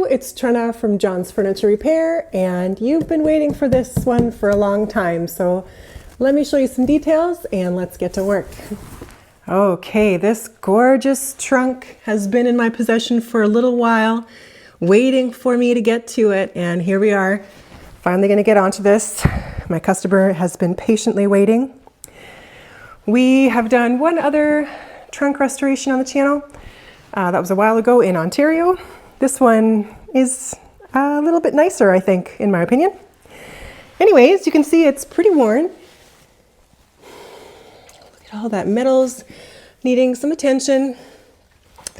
it's Trena from John's Furniture Repair, and you've been waiting for this one for a long time, so let me show you some details and let's get to work. Okay, this gorgeous trunk has been in my possession for a little while, waiting for me to get to it, and here we are, finally going to get onto this. My customer has been patiently waiting. We have done one other trunk restoration on the channel. That was a while ago in Ontario. This one is a little bit nicer, I think, in my opinion. Anyways, you can see it's pretty worn. Look at all that metal's needing some attention,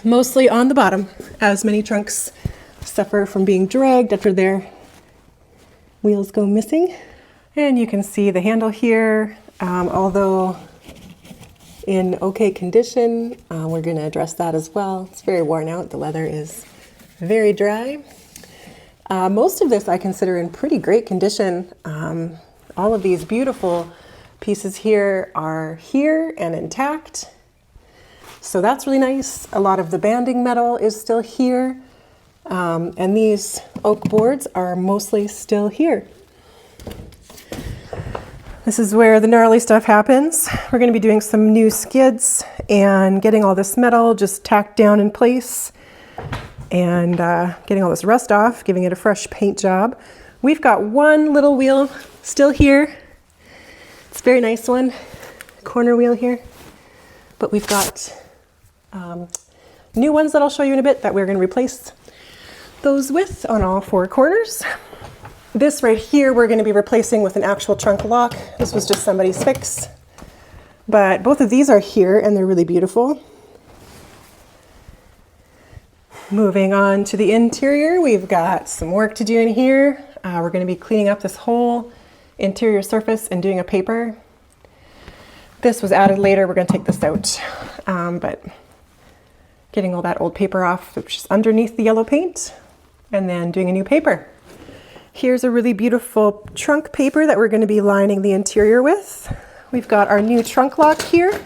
mostly on the bottom, as many trunks suffer from being dragged after their wheels go missing. And you can see the handle here, although in okay condition, we're going to address that as well. It's very worn out. The leather is very dry. Most of this I consider in pretty great condition. All of these beautiful pieces here are here and intact. So that's really nice. A lot of the banding metal is still here. And these oak boards are mostly still here. This is where the gnarly stuff happens. We're going to be doing some new skids and getting all this metal just tacked down in place and getting all this rust off, giving it a fresh paint job. We've got one little wheel still here. It's a very nice one, corner wheel here. But we've got new ones that I'll show you in a bit that we're going to replace those with on all four corners. This right here we're going to be replacing with an actual trunk lock. This was just somebody's fix. But both of these are here and they're really beautiful. Moving on to the interior, we've got some work to do in here. We're going to be cleaning up this whole interior surface and doing a paper. This was added later. We're going to take this out. But getting all that old paper off, which is underneath the yellow paint, and then doing a new paper. Here's a really beautiful trunk paper that we're going to be lining the interior with. We've got our new trunk lock here.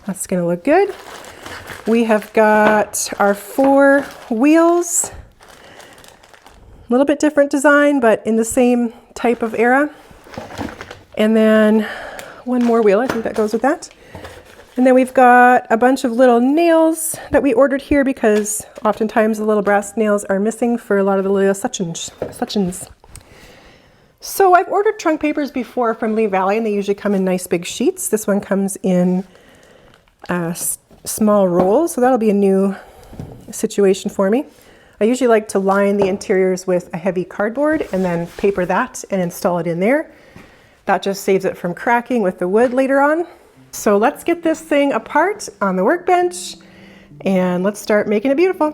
That's going to look good. We have got our 4 wheels. A little bit different design, but in the same type of era. And then one more wheel, I think that goes with that. And then we've got a bunch of little nails that we ordered here because oftentimes the little brass nails are missing for a lot of the little suctions. So I've ordered trunk papers before from Lee Valley and they usually come in nice big sheets. This one comes in small rolls, so that'll be a new situation for me. I usually like to line the interiors with a heavy cardboard and then paper that and install it in there. That just saves it from cracking with the wood later on. So let's get this thing apart on the workbench and let's start making it beautiful.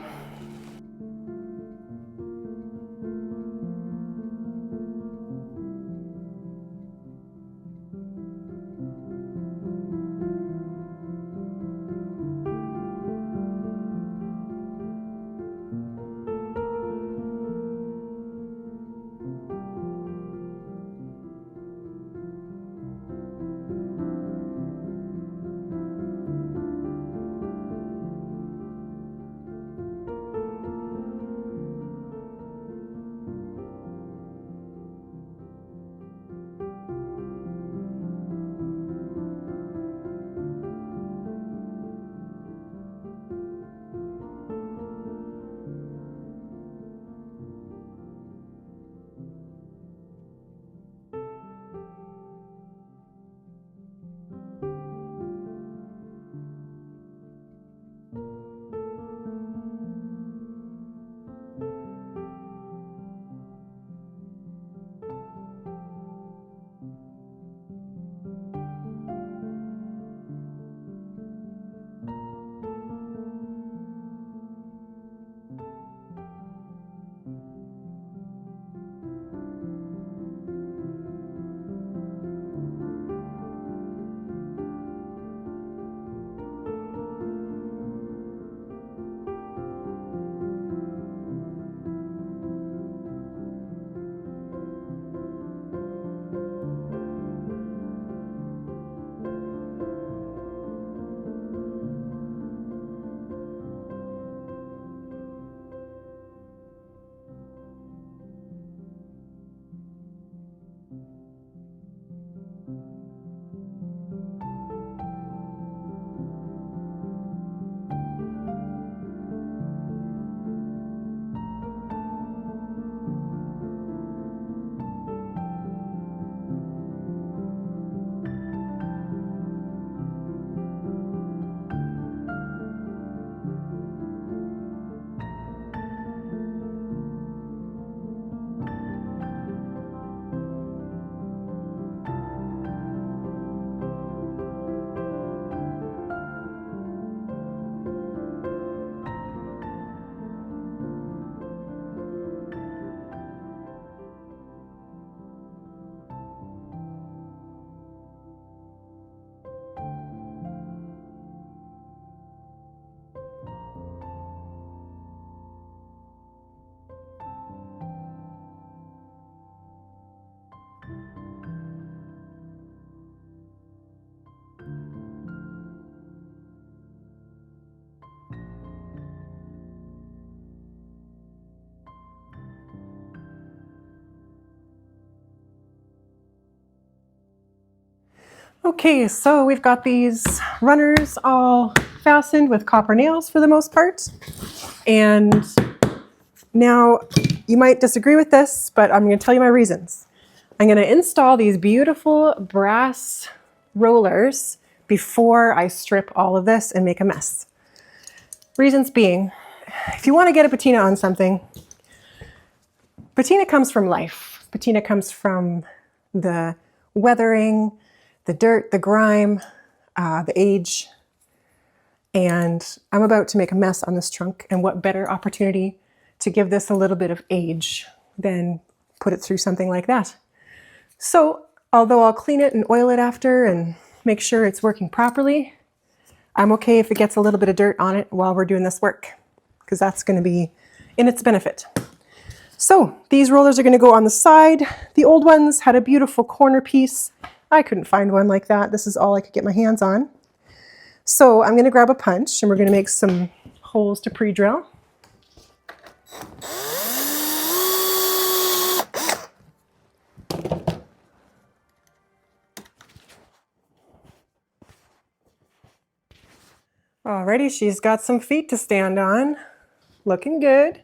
Okay, so we've got these runners all fastened with copper nails for the most part. And now you might disagree with this, but I'm going to tell you my reasons. I'm going to install these beautiful brass rollers before I strip all of this and make a mess. Reasons being, if you want to get a patina on something, patina comes from life. Patina comes from the weathering, the dirt, the grime, the age. And I'm about to make a mess on this trunk, and what better opportunity to give this a little bit of age than put it through something like that. So although I'll clean it and oil it after and make sure it's working properly, I'm okay if it gets a little bit of dirt on it while we're doing this work, because that's going to be in its benefit. So these rollers are going to go on the side. The old ones had a beautiful corner piece. I couldn't find one like that. This is all I could get my hands on. So I'm going to grab a punch and we're going to make some holes to pre-drill. Alrighty, she's got some feet to stand on. Looking good.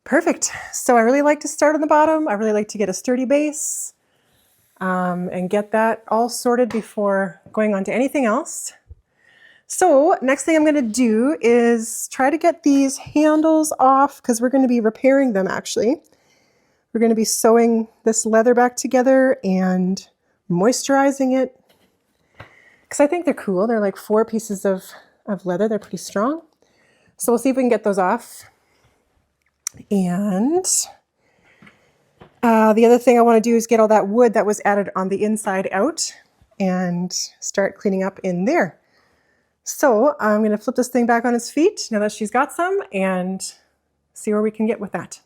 Perfect. So I really like to start on the bottom. I really like to get a sturdy base and get that all sorted before going on to anything else. So next thing I'm going to do is try to get these handles off, because we're going to be repairing them actually. We're going to be sewing this leather back together and moisturizing it, because I think they're cool. They're like 4 pieces of leather. They're pretty strong. So we'll see if we can get those off. And the other thing I want to do is get all that wood that was added on the inside out and start cleaning up in there. So I'm going to flip this thing back on its feet now that she's got some and see where we can get with that.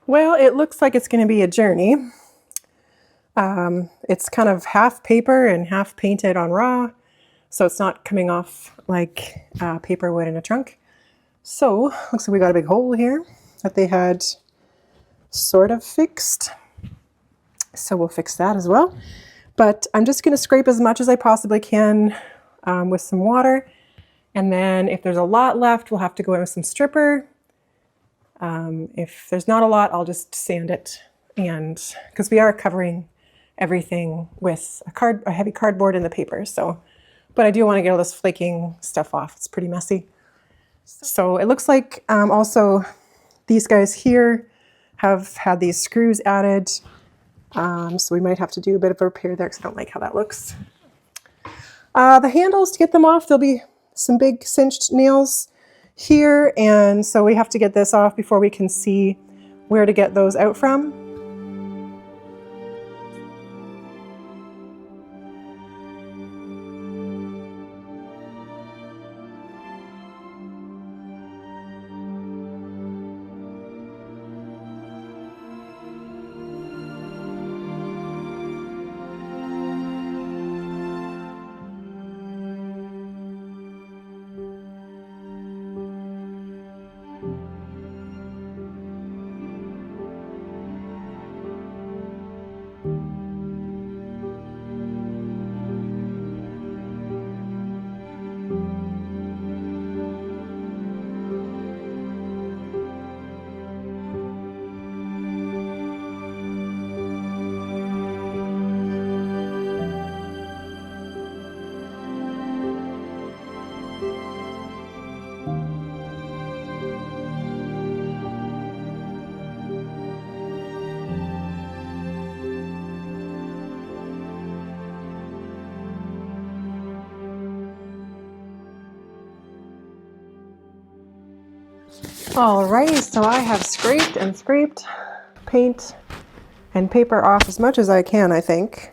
Well, it looks like it's going to be a journey. It's kind of half paper and half painted on raw, so it's not coming off like paper would in a trunk. So looks like we got a big hole here that they had sort of fixed. So we'll fix that as well. But I'm just going to scrape as much as I possibly can with some water. And then if there's a lot left, we'll have to go in with some stripper. If there's not a lot, I'll just sand it. And because we are covering everything with a heavy cardboard and the paper. So, but I do want to get all this flaking stuff off. It's pretty messy. So it looks like also these guys here have had these screws added. So we might have to do a bit of a repair there because I don't like how that looks. The handles, to get them off, there'll be some big cinched nails here, and so we have to get this off before we can see where to get those out from. Alrighty, so I have scraped and scraped paint and paper off as much as I can, I think.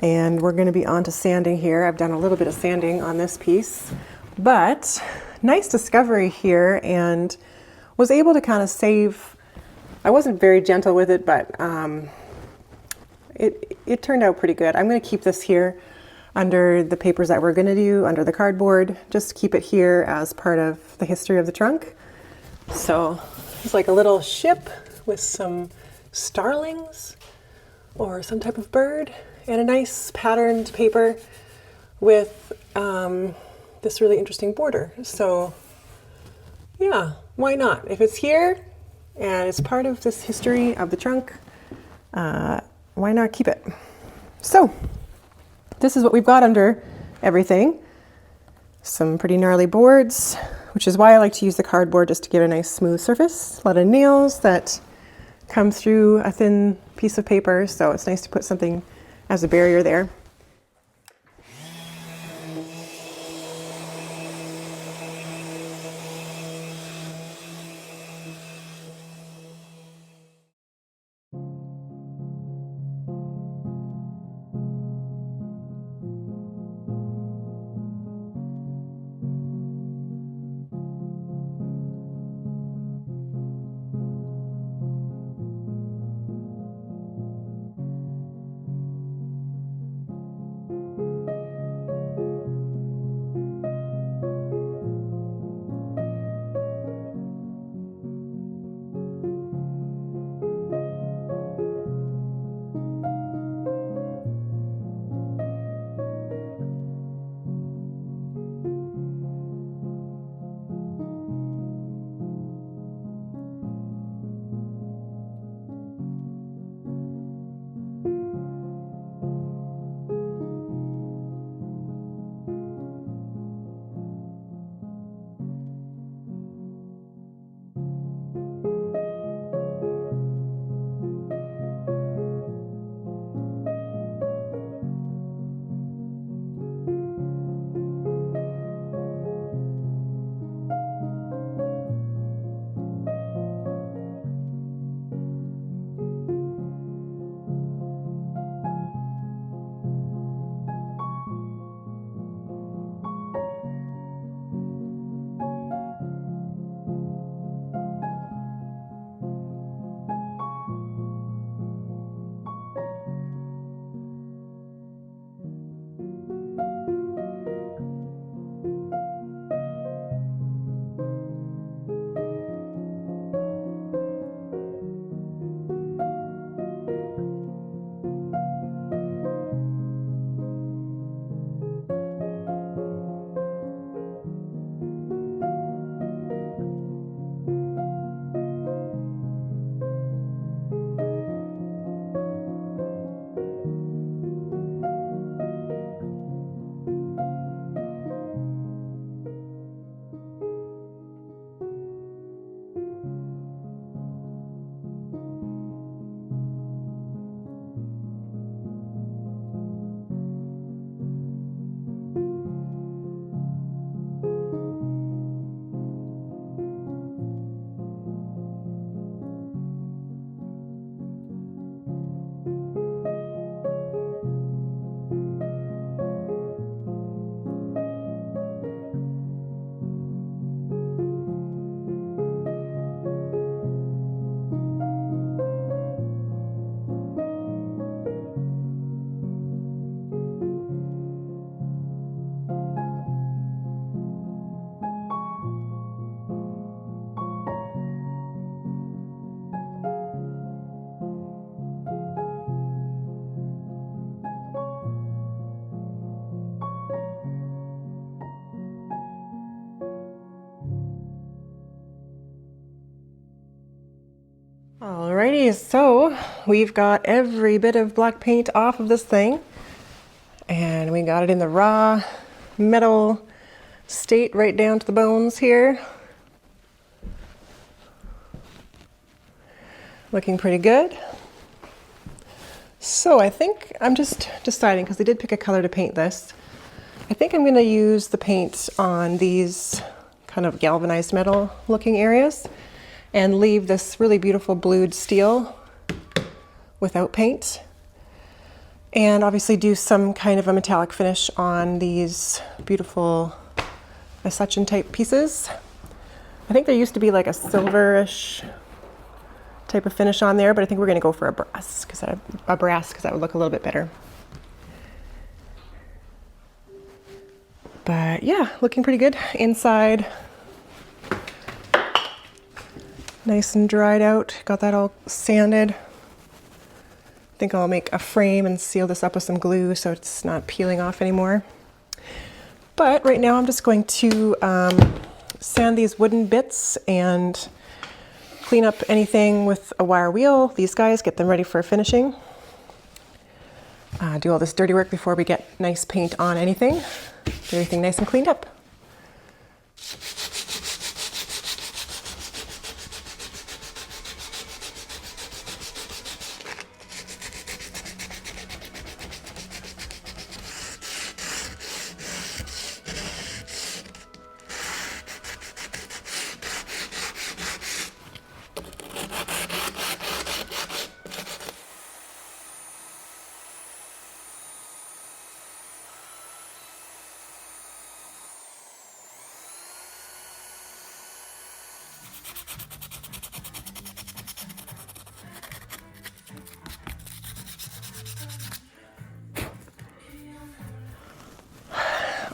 And we're going to be on to sanding here. I've done a little bit of sanding on this piece, but nice discovery here, and was able to kind of save. I wasn't very gentle with it, but it turned out pretty good. I'm going to keep this here under the papers that we're going to do, under the cardboard, just keep it here as part of the history of the trunk. So it's like a little ship with some starlings or some type of bird, and a nice patterned paper with this really interesting border. So yeah, why not? If it's here and it's part of this history of the trunk, why not keep it? So this is what we've got under everything. Some pretty gnarly boards, which is why I like to use the cardboard, just to get a nice smooth surface. A lot of nails that come through a thin piece of paper, so it's nice to put something as a barrier there. Alrighty, so we've got every bit of black paint off of this thing, and we got it in the raw metal state right down to the bones here. Looking pretty good. So I think I'm just deciding, because they did pick a color to paint this, I think I'm going to use the paint on these kind of galvanized metal looking areas, and leave this really beautiful blued steel without paint. And obviously do some kind of a metallic finish on these beautiful escutcheon type pieces. I think there used to be like a silverish type of finish on there, but I think we're going to go for a brass because that would look a little bit better. But yeah, looking pretty good inside. Nice and dried out. Got that all sanded. I think I'll make a frame and seal this up with some glue so it's not peeling off anymore. But right now I'm just going to sand these wooden bits and clean up anything with a wire wheel. These guys, get them ready for finishing. Do all this dirty work before we get nice paint on anything. Get everything nice and cleaned up.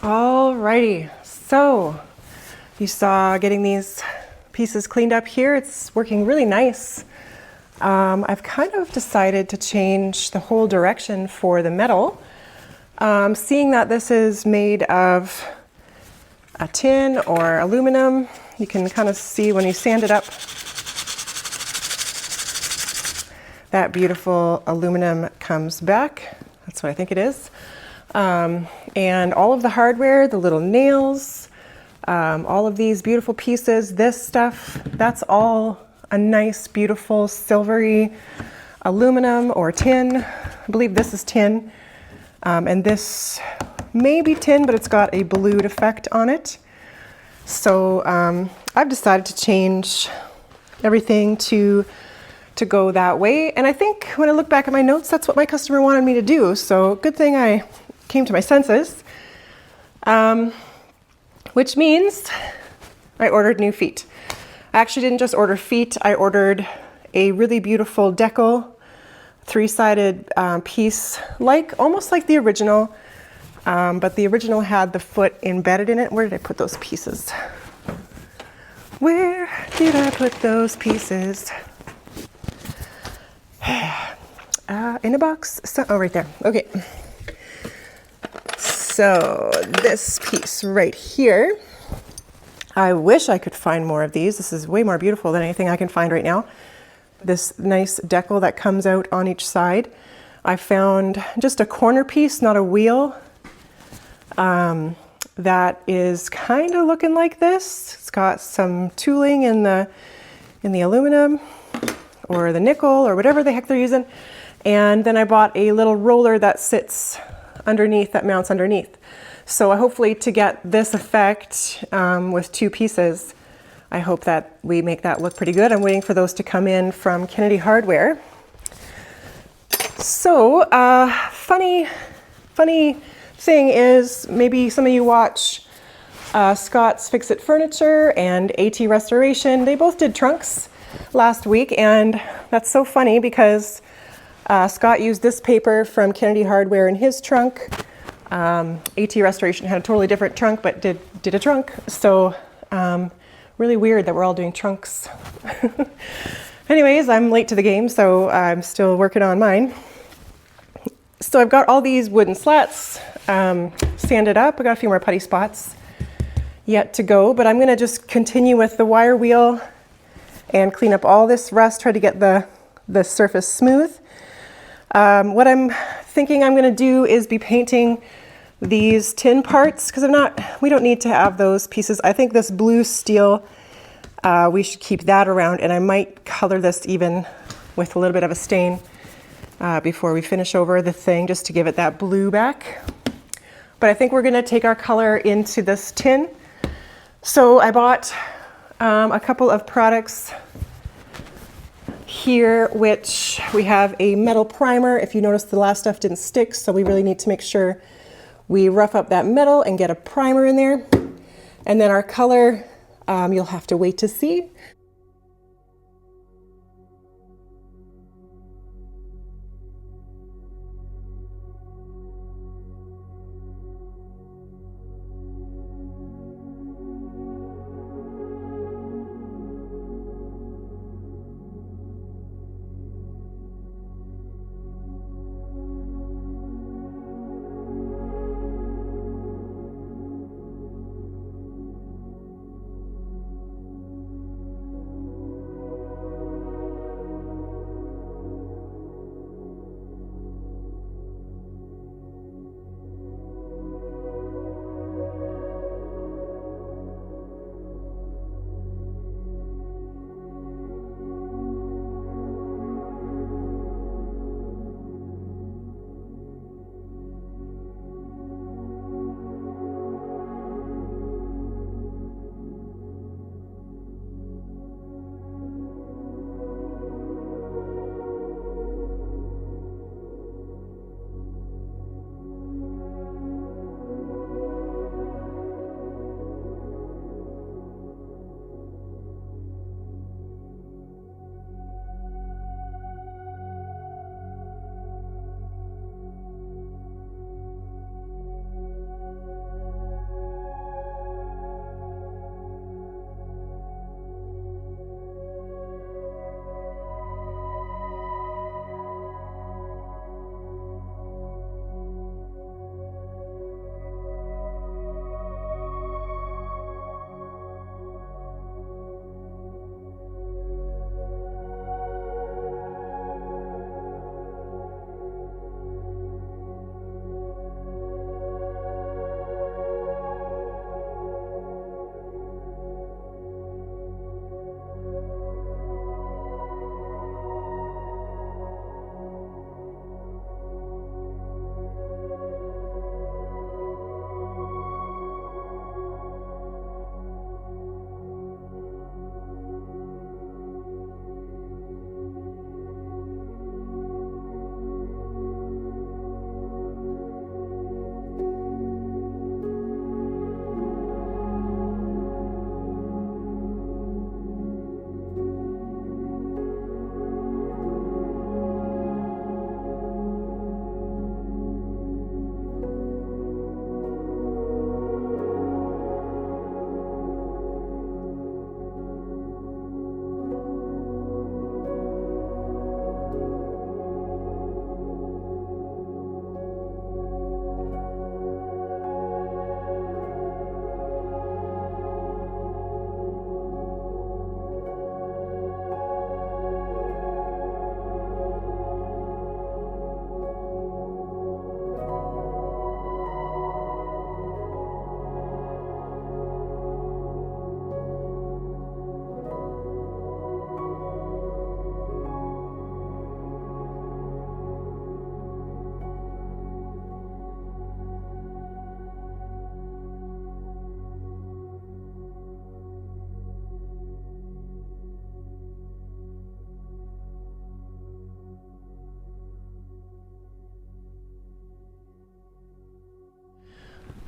Alrighty, so you saw getting these pieces cleaned up here. It's working really nice. I've kind of decided to change the whole direction for the metal. Seeing that this is made of a tin or aluminum, you can kind of see when you sand it up, that beautiful aluminum comes back. That's what I think it is. And all of the hardware, the little nails, all of these beautiful pieces, this stuff, that's all a nice, beautiful, silvery aluminum or tin. I believe this is tin. And this may be tin, but it's got a blued effect on it. So I've decided to change everything to go that way. And I think when I look back at my notes, that's what my customer wanted me to do. So good thing I came to my senses, which means I ordered new feet. I actually didn't just order feet, I ordered a really beautiful decal, three-sided piece, almost like the original, but the original had the foot embedded in it. Where did I put those pieces? Where did I put those pieces? In a box? Oh, right there. Okay. So this piece right here, I wish I could find more of these. This is way more beautiful than anything I can find right now. This nice decal that comes out on each side. I found just a corner piece, not a wheel, that is kind of looking like this. It's got some tooling in the aluminum or the nickel or whatever the heck they're using. And then I bought a little roller that sits underneath, that mounts underneath. So hopefully to get this effect with two pieces, I hope that we make that look pretty good. I'm waiting for those to come in from Kennedy Hardware. So funny thing is, maybe some of you watch Scott's Fix It Furniture and AT Restoration. They both did trunks last week, and that's so funny because Scott used this paper from Kennedy Hardware in his trunk. AT Restoration had a totally different trunk, but did a trunk. So really weird that we're all doing trunks. Anyways, I'm late to the game, so I'm still working on mine. So I've got all these wooden slats sanded up. I got a few more putty spots yet to go, but I'm going to just continue with the wire wheel and clean up all this rust, try to get the surface smooth. What I'm thinking I'm going to do is be painting these tin parts, because we don't need to have those pieces. I think this blue steel, we should keep that around, and I might color this even with a little bit of a stain before we finish over the thing, just to give it that blue back. But I think we're going to take our color into this tin. So I bought a couple of products here, which we have a metal primer. If you notice, the last stuff didn't stick, so we really need to make sure we rough up that metal and get a primer in there. And then our color, you'll have to wait to see.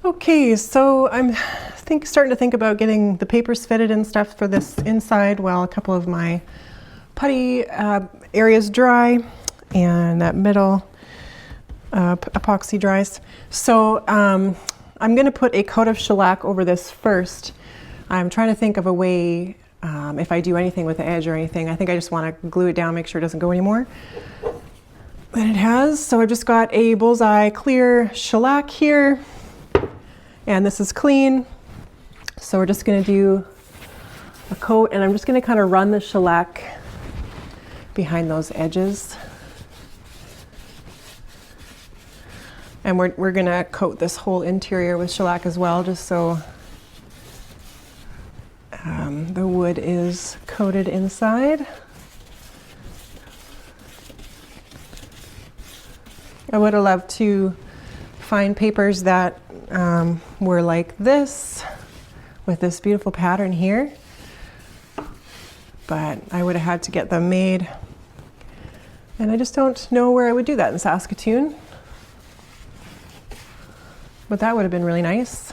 Okay, so I'm starting to think about getting the papers fitted and stuff for this inside while a couple of my putty areas dry and that middle epoxy dries. So I'm going to put a coat of shellac over this first. I'm trying to think of a way, if I do anything with the edge or anything, I think I just want to glue it down, make sure it doesn't go anymore than it has. So I've just got a bullseye clear shellac here. And this is clean, so we're just going to do a coat, and I'm just going to kind of run the shellac behind those edges. And we're going to coat this whole interior with shellac as well, just so the wood is coated inside. I would have loved to find papers that were like this, with this beautiful pattern here. But I would have had to get them made. And I just don't know where I would do that in Saskatoon. But that would have been really nice.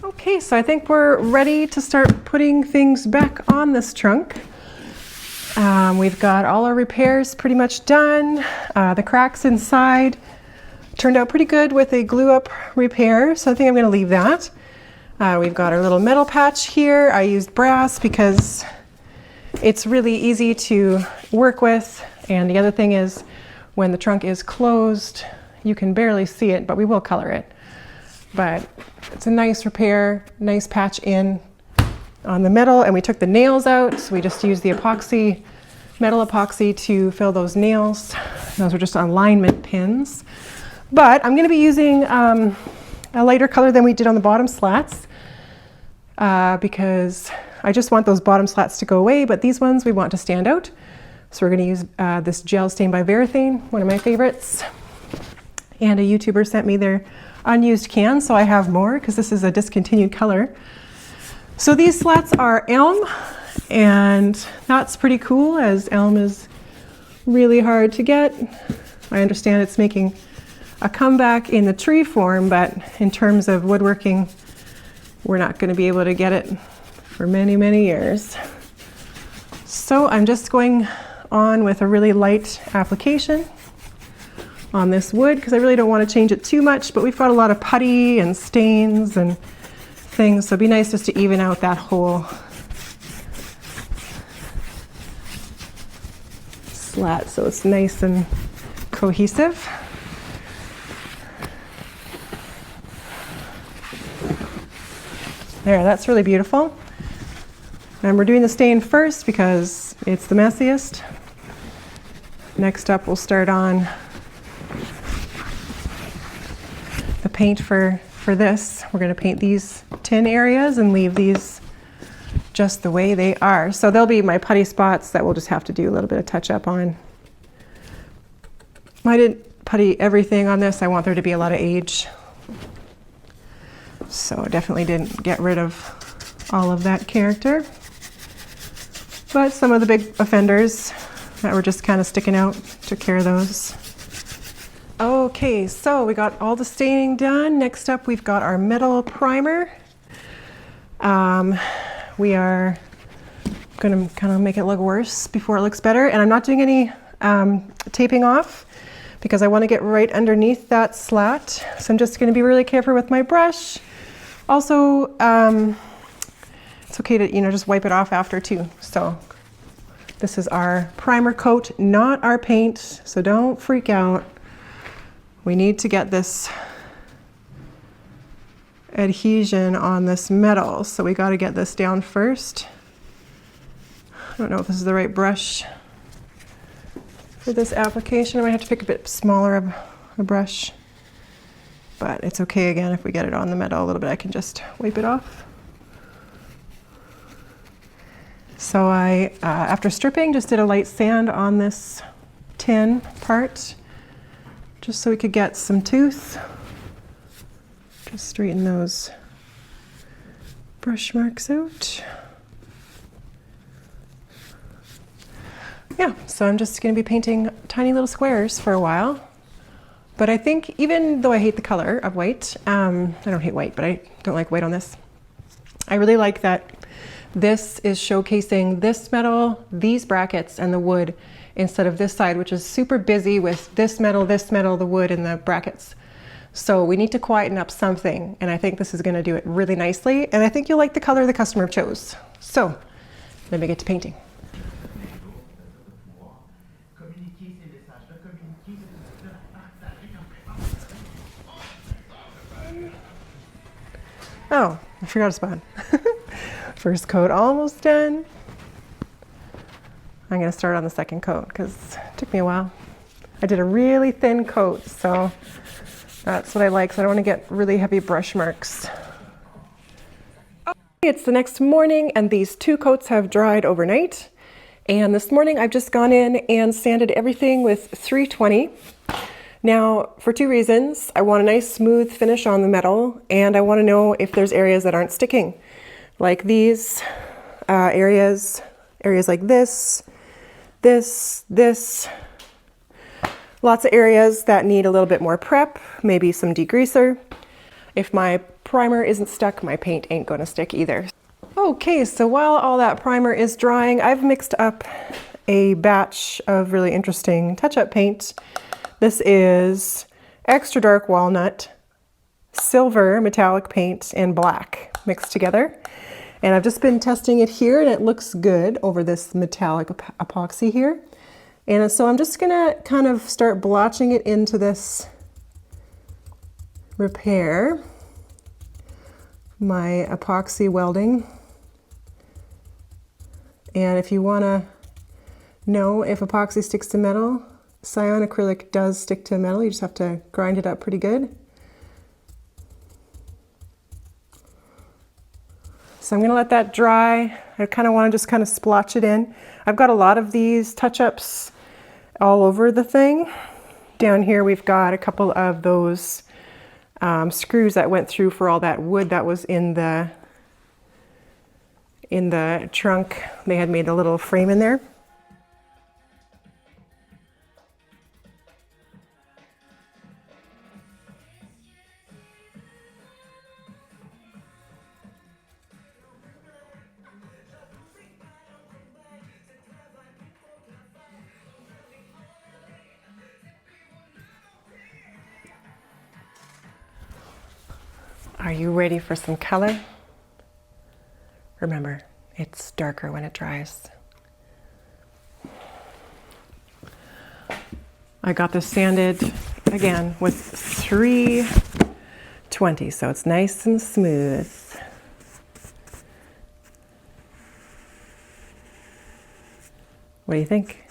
Okay, so I think we're ready to start putting things back on this trunk. We've got all our repairs pretty much done. The cracks inside turned out pretty good with a glue up repair, so I think I'm going to leave that. We've got our little metal patch here. I used brass because it's really easy to work with, and the other thing is when the trunk is closed you can barely see it, but we will color it. But it's a nice repair, nice patch in on the metal, and we took the nails out, so we just used the epoxy, metal epoxy to fill those nails. Those are just alignment pins. But I'm going to be using a lighter color than we did on the bottom slats because I just want those bottom slats to go away, but these ones we want to stand out. So we're going to use this gel stain by Varathane, one of my favorites. And a YouTuber sent me their unused can, so I have more because this is a discontinued color. So these slats are elm, and that's pretty cool as elm is really hard to get. I understand it's making a comeback in the tree form, but in terms of woodworking, we're not going to be able to get it for many, many years. So I'm just going on with a really light application on this wood because I really don't want to change it too much, but we've got a lot of putty and stains and things, so it'd be nice just to even out that whole slat so it's nice and cohesive. There, that's really beautiful. And we're doing the stain first because it's the messiest. Next up, we'll start on the paint for this. We're going to paint these tin areas and leave these just the way they are. So they'll be my putty spots that we'll just have to do a little bit of touch up on. I didn't putty everything on this. I want there to be a lot of age. So I definitely didn't get rid of all of that character. But some of the big offenders that were just kind of sticking out, took care of those. Okay, so we got all the staining done. Next up, we've got our metal primer. We are going to kind of make it look worse before it looks better. And I'm not doing any taping off because I want to get right underneath that slat. So I'm just going to be really careful with my brush. Also, it's okay to, just wipe it off after too. So this is our primer coat, not our paint. So don't freak out. We need to get this adhesion on this metal. So we got to get this down first. I don't know if this is the right brush for this application. I might have to pick a bit smaller of a brush. But it's okay again if we get it on the metal a little bit. I can just wipe it off. So I, after stripping, just did a light sand on this tin part, just so we could get some tooth. Just straighten those brush marks out. Yeah, so I'm just going to be painting tiny little squares for a while. But I think even though I hate the color of white, I don't hate white, but I don't like white on this. I really like that this is showcasing this metal, these brackets, and the wood instead of this side, which is super busy with this metal, the wood, and the brackets. So we need to quieten up something, and I think this is going to do it really nicely, and I think you'll like the color the customer chose. So let me get to painting. Oh, I forgot a spot. First coat almost done. I'm going to start on the second coat because it took me a while. I did a really thin coat, so that's what I like. So I don't want to get really heavy brush marks It's the next morning and these 2 coats have dried overnight. And this morning I've just gone in and sanded everything with 320. Now, for 2 reasons. I want a nice smooth finish on the metal, and I want to know if there's areas that aren't sticking. Like these areas like this. Lots of areas that need a little bit more prep, maybe some degreaser. If my primer isn't stuck, my paint ain't gonna stick either. Okay, so while all that primer is drying, I've mixed up a batch of really interesting touch-up paint. This is extra dark walnut, silver metallic paint, and black mixed together. And I've just been testing it here, and it looks good over this metallic epoxy here. And so I'm just gonna kind of start blotching it into this repair, my epoxy welding. And if you wanna know if epoxy sticks to metal, cyanacrylic does stick to metal. You just have to grind it up pretty good. So I'm gonna let that dry. I kind of want to just kind of splotch it in. I've got a lot of these touch-ups all over the thing. Down here we've got a couple of those screws that went through for all that wood that was in the trunk. They had made a little frame in there. Are you ready for some color? Remember, it's darker when it dries. I got this sanded again with 320, so it's nice and smooth. What do you think?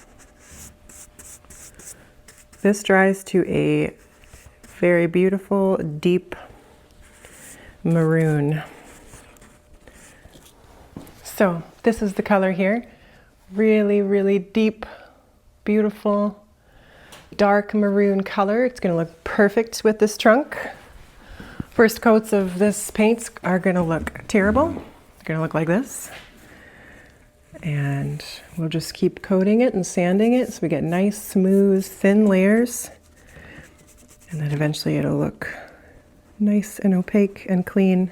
This dries to a very beautiful, deep maroon. So this is the color here. Really, really deep, beautiful, dark maroon color. It's gonna look perfect with this trunk. First coats of this paints are gonna look terrible. They're gonna look like this. And we'll just keep coating it and sanding it so we get nice, smooth, thin layers. And then eventually it'll look nice and opaque and clean.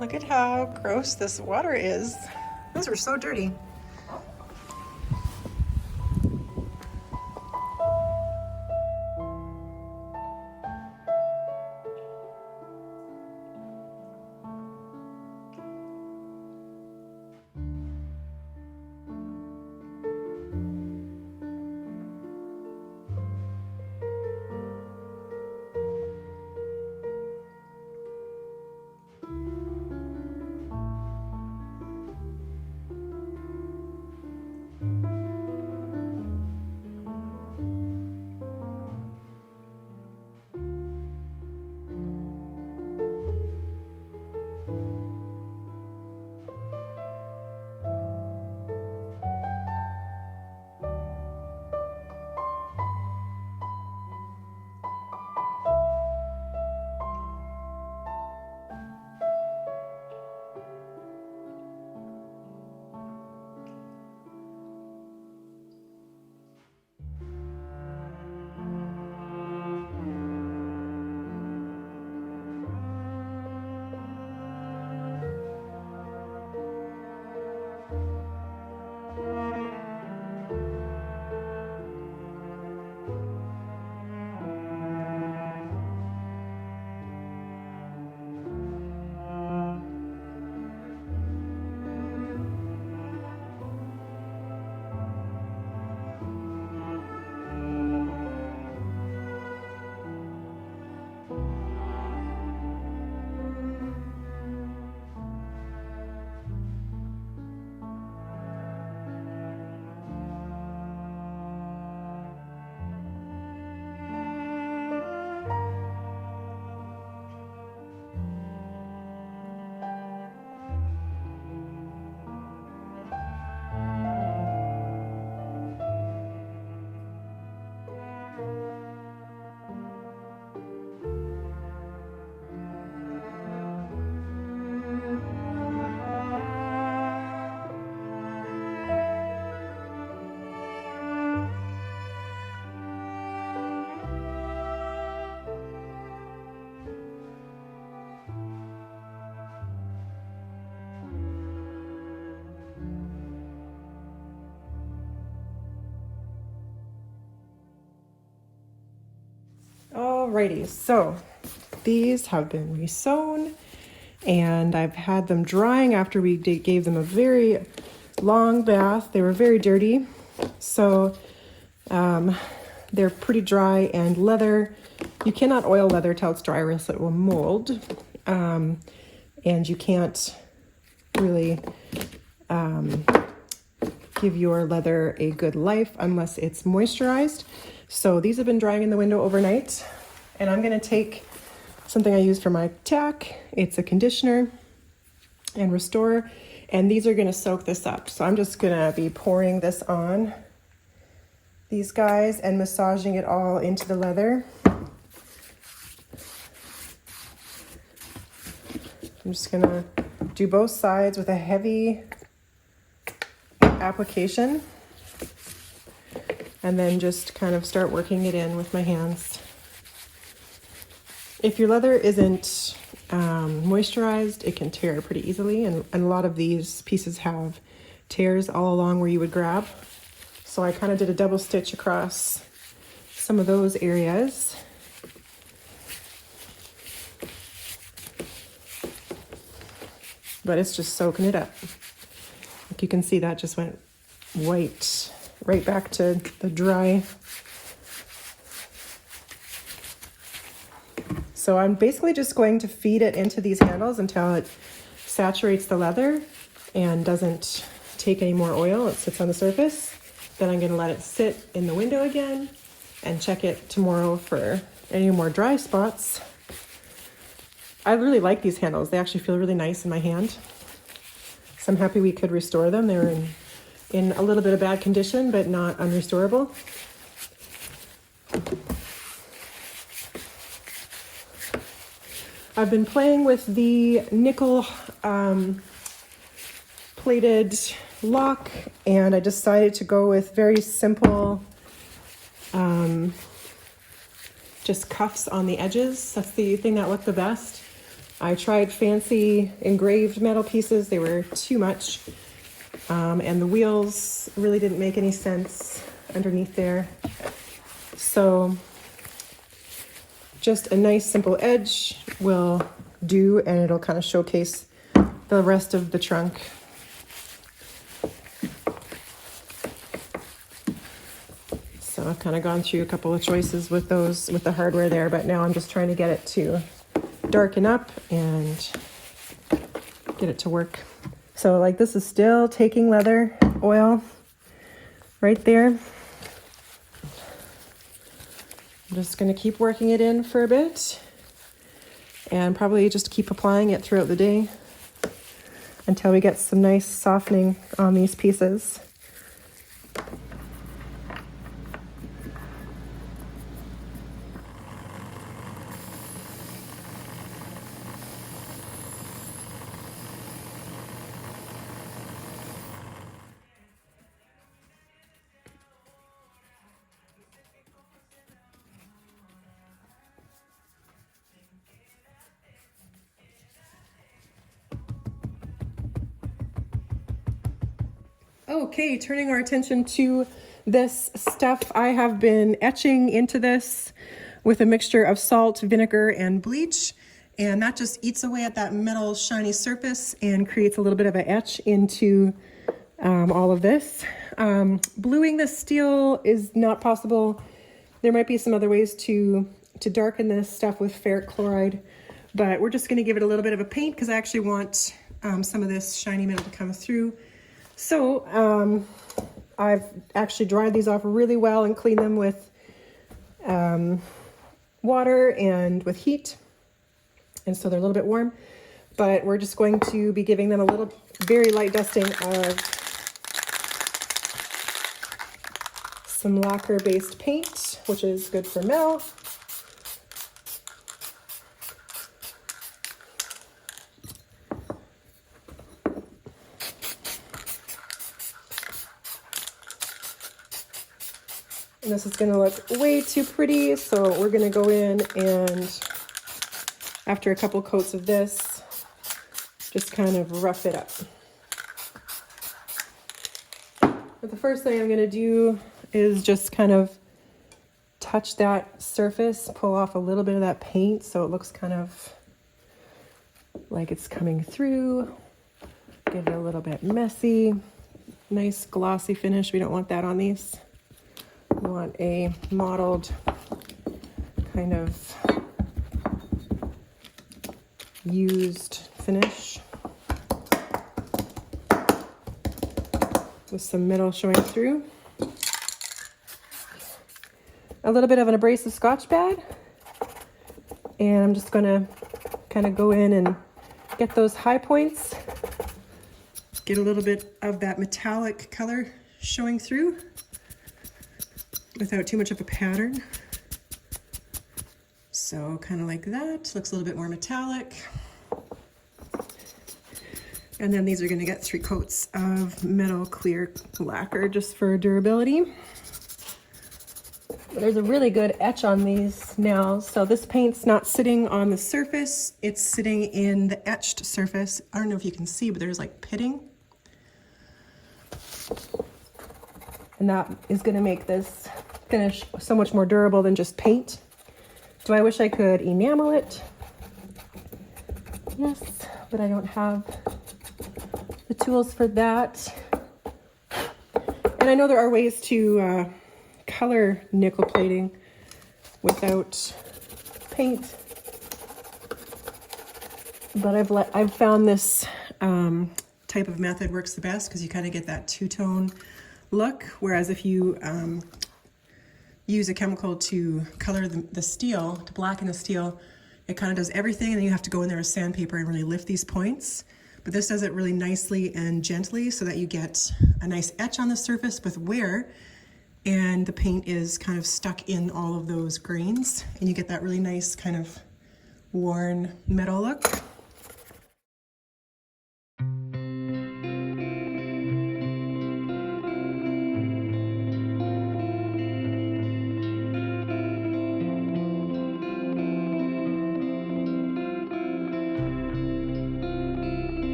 Look at how gross this water is. Those are so dirty. Alrighty, so these have been resewn and I've had them drying after we gave them a very long bath. They were very dirty, so they're pretty dry, and leather, you cannot oil leather till it's dry or else it will mold, and you can't really give your leather a good life unless it's moisturized. So these have been drying in the window overnight, and I'm going to take something I use for my tack. It's a conditioner and restorer, and these are going to soak this up. So I'm just going to be pouring this on these guys and massaging it all into the leather. I'm just going to do both sides with a heavy application and then just kind of start working it in with my hands. If your leather isn't moisturized, it can tear pretty easily, and a lot of these pieces have tears all along where you would grab. So I kind of did a double stitch across some of those areas. But it's just soaking it up. Like you can see, that just went white, right back to the dry. So I'm basically just going to feed it into these handles until it saturates the leather and doesn't take any more oil. It sits on the surface. Then I'm going to let it sit in the window again and check it tomorrow for any more dry spots. I really like these handles. They actually feel really nice in my hand. So I'm happy we could restore them. They were in a little bit of bad condition, but not unrestorable. I've been playing with the nickel plated lock, and I decided to go with very simple just cuffs on the edges. That's the thing that looked the best. I tried fancy engraved metal pieces. They were too much, and the wheels really didn't make any sense underneath there. So just a nice simple edge will do, and it'll kind of showcase the rest of the trunk. So I've kind of gone through a couple of choices with those, with the hardware there, but now I'm just trying to get it to darken up and get it to work. So like this is still taking leather oil right there. I'm just going to keep working it in for a bit and probably just keep applying it throughout the day until we get some nice softening on these pieces. Okay, turning our attention to this stuff. I have been etching into this with a mixture of salt, vinegar, and bleach, and that just eats away at that metal shiny surface and creates a little bit of an etch into all of this. Bluing the steel is not possible. There might be some other ways to darken this stuff with ferric chloride, but we're just going to give it a little bit of a paint because I actually want some of this shiny metal to come through. So I've actually dried these off really well and cleaned them with water and with heat, and so they're a little bit warm, but we're just going to be giving them a little very light dusting of some lacquer based paint, which is good for metal. And this is going to look way too pretty, so we're going to go in and, after a couple coats of this, just kind of rough it up. But the first thing I'm going to do is just kind of touch that surface, pull off a little bit of that paint so it looks kind of like it's coming through. Get it a little bit messy. Nice glossy finish. We don't want that on these. We want a mottled kind of used finish with some metal showing through. A little bit of an abrasive Scotch pad, and I'm just gonna kind of go in and get those high points, get a little bit of that metallic color showing through without too much of a pattern. So kind of like that, looks a little bit more metallic. And then these are gonna get 3 coats of metal clear lacquer just for durability. There's a really good etch on these now. So this paint's not sitting on the surface, it's sitting in the etched surface. I don't know if you can see, but there's like pitting. And that is gonna make this finish so much more durable than just paint. Do I wish I could enamel it? Yes, but I don't have the tools for that. And I know there are ways to color nickel plating without paint, but I've found this type of method works the best because you kind of get that two-tone look, whereas if you use a chemical to color the steel, to blacken the steel, it kind of does everything, and then you have to go in there with sandpaper and really lift these points. But this does it really nicely and gently so that you get a nice etch on the surface with wear, and the paint is kind of stuck in all of those grains, and you get that really nice kind of worn metal look.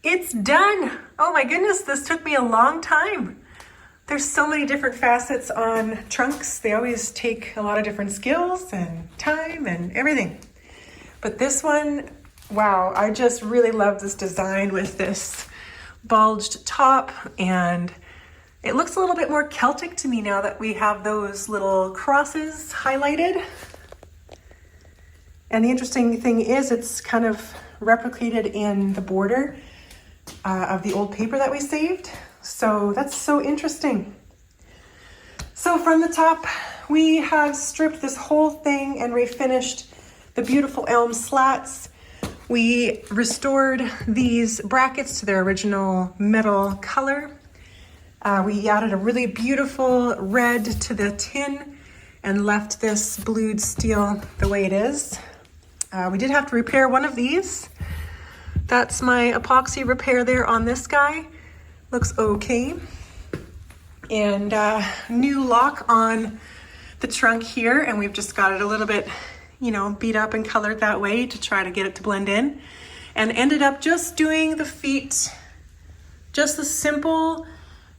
It's done. Oh my goodness, this took me a long time. There's so many different facets on trunks. They always take a lot of different skills and time and everything. But this one, wow, I just really love this design with this bulged top, and it looks a little bit more Celtic to me now that we have those little crosses highlighted. And the interesting thing is it's kind of replicated in the border of the old paper that we saved. So that's so interesting. So from the top, we have stripped this whole thing and refinished the beautiful elm slats. We restored these brackets to their original metal color. We added a really beautiful red to the tin, and left this blued steel the way it is. We did have to repair one of these. That's my epoxy repair there on this guy. Looks okay. And new lock on the trunk here, and we've just got it a little bit, you know, beat up and colored that way to try to get it to blend in. And ended up just doing the feet, just a simple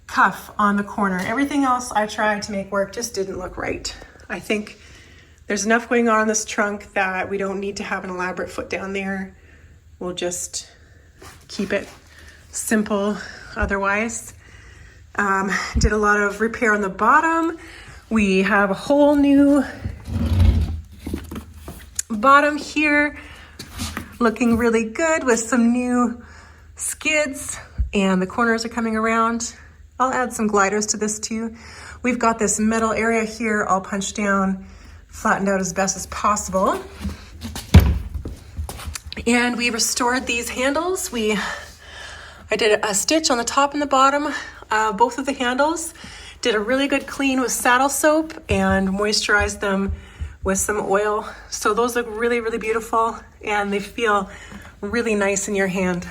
cuff on the corner. Everything else I tried to make work just didn't look right. I think there's enough going on in this trunk that we don't need to have an elaborate foot down there. We'll just keep it simple otherwise. Did a lot of repair on the bottom. We have a whole new bottom here, looking really good with some new skids, and the corners are coming around. I'll add some gliders to this too. We've got this metal area here all punched down, flattened out as best as possible. And we restored these handles. I did a stitch on the top and the bottom, both of the handles. Did a really good clean with saddle soap and moisturized them with some oil. So those look really, really beautiful, and they feel really nice in your hand.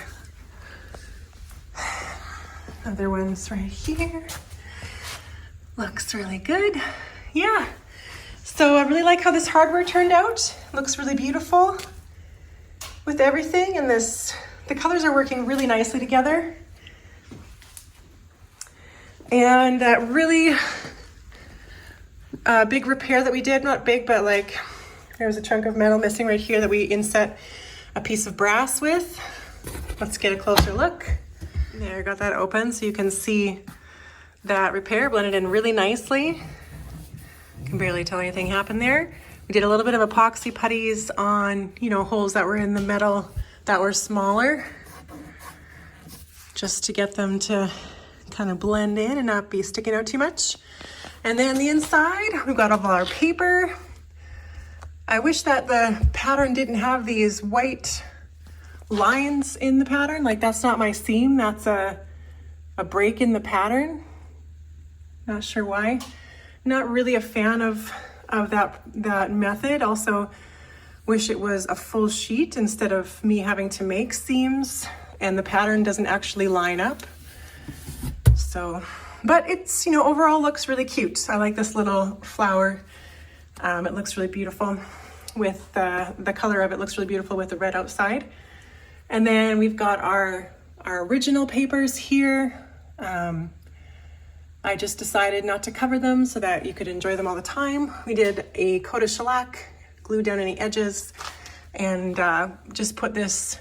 Other ones right here. Looks really good. Yeah. So I really like how this hardware turned out. Looks really beautiful with everything, and the colors are working really nicely together. And that really big repair that we did, not big, but like there was a chunk of metal missing right here that we inset a piece of brass with. Let's get a closer look. There, got that open so you can see that repair blended in really nicely. Can barely tell anything happened there. We did a little bit of epoxy putties on, you know, holes that were in the metal that were smaller, just to get them to kind of blend in and not be sticking out too much. And then the inside, we've got all of our paper. I wish that the pattern didn't have these white lines in the pattern. Like, that's not my seam, that's a break in the pattern. Not sure why. Not really a fan of that method. Also wish it was a full sheet instead of me having to make seams and the pattern doesn't actually line up. So, but it's, you know, overall looks really cute. I like this little flower. It looks really beautiful with the color of it looks really beautiful with the red outside. And then we've got our original papers here. I just decided not to cover them so that you could enjoy them all the time. We did a coat of shellac, glued down any edges, and just put this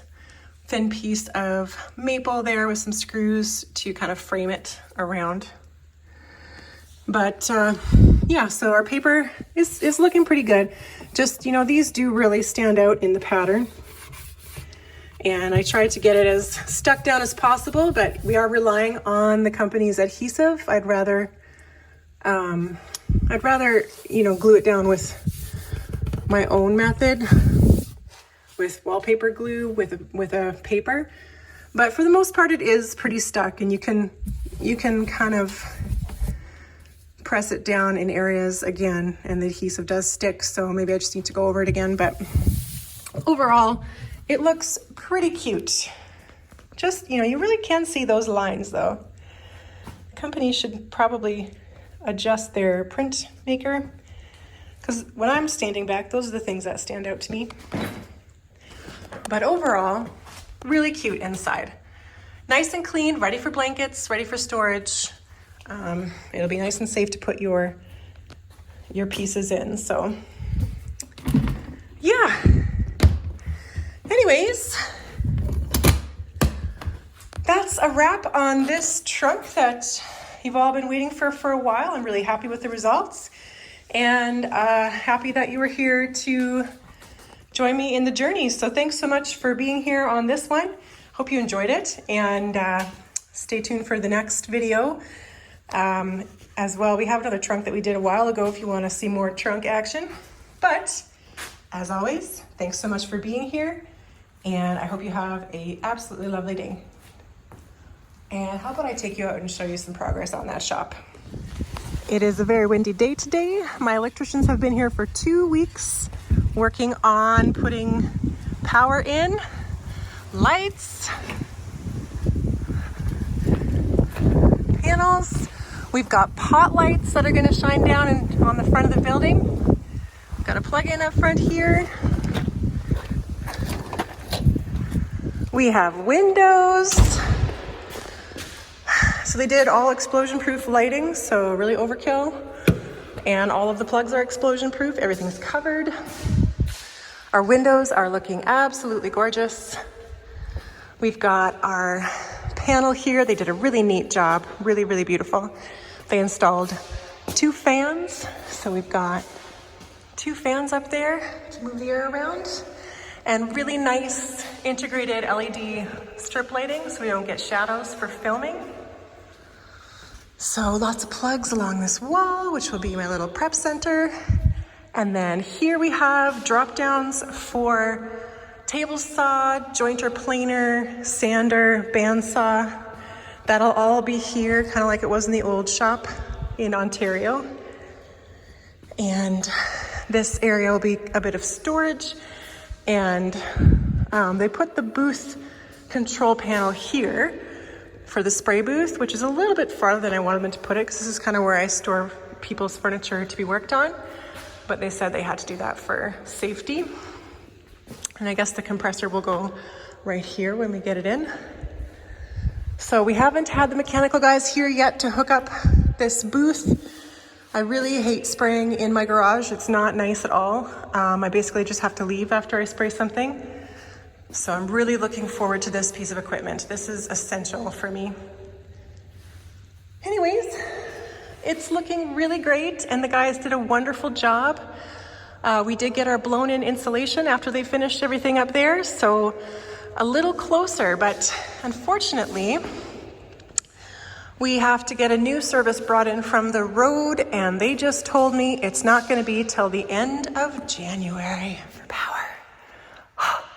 thin piece of maple there with some screws to kind of frame it around. But yeah, so our paper is looking pretty good. Just, you know, these do really stand out in the pattern. And I tried to get it as stuck down as possible, but we are relying on the company's adhesive. I'd rather, you know, glue it down with my own method, with wallpaper glue, with a paper. But for the most part, it is pretty stuck, and you can kind of press it down in areas again, and the adhesive does stick. So maybe I just need to go over it again. But overall, it looks pretty cute. Just, you know, you really can see those lines though. The company should probably adjust their print maker, because when I'm standing back, those are the things that stand out to me. But overall, really cute inside. Nice and clean, ready for blankets, ready for storage. It'll be nice and safe to put your pieces in, so yeah. Anyways, that's a wrap on this trunk that you've all been waiting for a while. I'm really happy with the results, and happy that you were here to join me in the journey. So thanks so much for being here on this one. Hope you enjoyed it, and stay tuned for the next video. As well, we have another trunk that we did a while ago if you want to see more trunk action. But as always, thanks so much for being here, and I hope you have an absolutely lovely day. And how about I take you out and show you some progress on that shop? It is a very windy day today. My electricians have been here for 2 weeks working on putting power in, lights, panels. We've got pot lights that are going to shine down on the front of the building. We've got a plug-in up front here. We have windows. So they did all explosion-proof lighting, so really overkill. And all of the plugs are explosion-proof. Everything's covered. Our windows are looking absolutely gorgeous. We've got our panel here. They did a really neat job, really, really beautiful. They installed 2 fans. So we've got 2 fans up there to move the air around. And really nice integrated LED strip lighting so we don't get shadows for filming. So lots of plugs along this wall, which will be my little prep center. And then here we have drop downs for table saw, jointer planer, sander, bandsaw. That'll all be here, kind of like it was in the old shop in Ontario. And this area will be a bit of storage. And they put the booth control panel here for the spray booth, which is a little bit farther than I wanted them to put it, because this is kind of where I store people's furniture to be worked on. But they said they had to do that for safety. And I guess the compressor will go right here when we get it in. So we haven't had the mechanical guys here yet to hook up this booth. I really hate spraying in my garage. It's not nice at all. I basically just have to leave after I spray something. So I'm really looking forward to this piece of equipment. This is essential for me. Anyways, it's looking really great and the guys did a wonderful job. We did get our blown in insulation after they finished everything up there. So a little closer, but unfortunately, we have to get a new service brought in from the road, and they just told me it's not going to be till the end of January for power.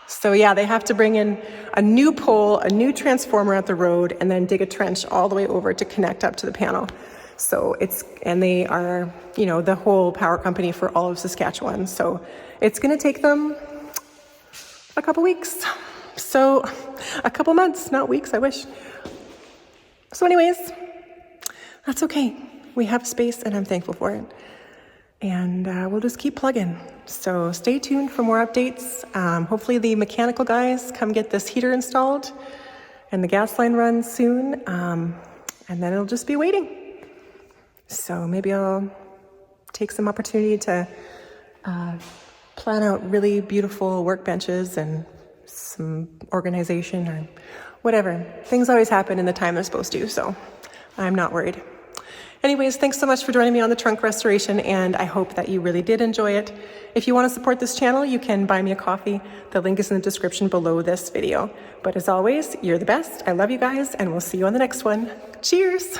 So yeah, they have to bring in a new pole, a new transformer at the road, and then dig a trench all the way over to connect up to the panel. So and they are, the whole power company for all of Saskatchewan. So it's going to take them a couple weeks. So a couple months, not weeks, I wish. So anyways, that's okay. We have space and I'm thankful for it. And we'll just keep plugging. So stay tuned for more updates. Hopefully the mechanical guys come get this heater installed and the gas line runs soon. And then it'll just be waiting. So maybe I'll take some opportunity to plan out really beautiful workbenches and some organization or whatever. Things always happen in the time they're supposed to, so I'm not worried. Anyways, thanks so much for joining me on the trunk restoration, and I hope that you really did enjoy it. If you want to support this channel, you can buy me a coffee. The link is in the description below this video. But as always, you're the best. I love you guys, and we'll see you on the next one. Cheers!